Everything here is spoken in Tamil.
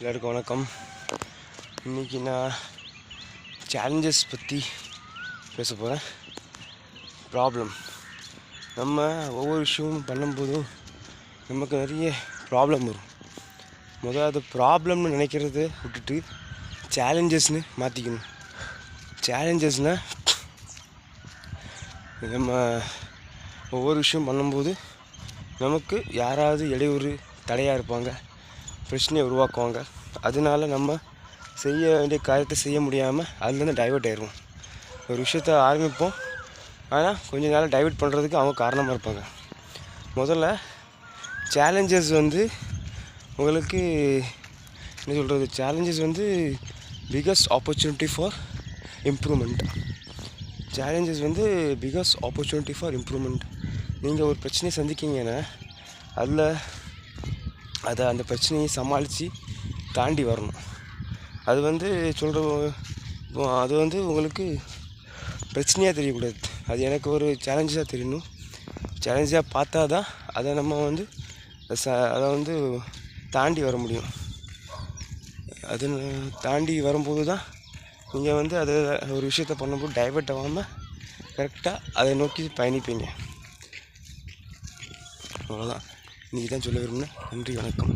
எல்லாருக்கும் வணக்கம். இன்றைக்கி நான் சேலஞ்சஸ் பற்றி பேச போகிறேன். ப்ராப்ளம், நம்ம ஒவ்வொரு விஷயமும் பண்ணும்போதும் நமக்கு நிறைய ப்ராப்ளம் வரும். முதல்ல அது ப்ராப்ளம்னு நினைக்கிறத விட்டுட்டு சேலஞ்சஸ்னு மாற்றிக்கணும். சேலஞ்சஸ்னால் நம்ம ஒவ்வொரு விஷயம் பண்ணும்போது நமக்கு யாராவது இடையூறு தடையாக இருப்பாங்க, பிரச்சனையை உருவாக்குவாங்க. அதனால நம்ம செய்ய வேண்டிய காரியத்தை செய்ய முடியாமல் அதுலேருந்து டைவர்ட் ஆயிடுவோம். ஒரு விஷயத்த ஆரம்பிப்போம், ஆனால் கொஞ்ச நாள் டைவர்ட் பண்ணுறதுக்கு அவங்க காரணமாக இருப்பாங்க. முதல்ல சேலஞ்சஸ் உங்களுக்கு என்ன சொல்கிறது, challenges biggest opportunity for improvement. Challenges biggest opportunity for improvement. நீங்கள் ஒரு பிரச்சனையை சந்திக்கிங்கன்னா அந்த பிரச்சனையை சமாளித்து தாண்டி வரணும். அது அது உங்களுக்கு பிரச்சனையாக தெரியக்கூடாது. அது எனக்கு ஒரு சேலஞ்சாக தெரியணும். சேலஞ்சாக பார்த்தா தான் அதை நம்ம அதை தாண்டி வர முடியும். அது தாண்டி வரும்போது தான் நீங்கள் அதை ஒரு விஷயத்த பண்ணும்போது டைவர்ட் ஆகாமல் கரெக்டாக அதை நோக்கி பயணிப்பீங்க. அவ்வளோதான், இன்றைக்கி தான் சொல்ல விரும்பினேன். நன்றி, வணக்கம்.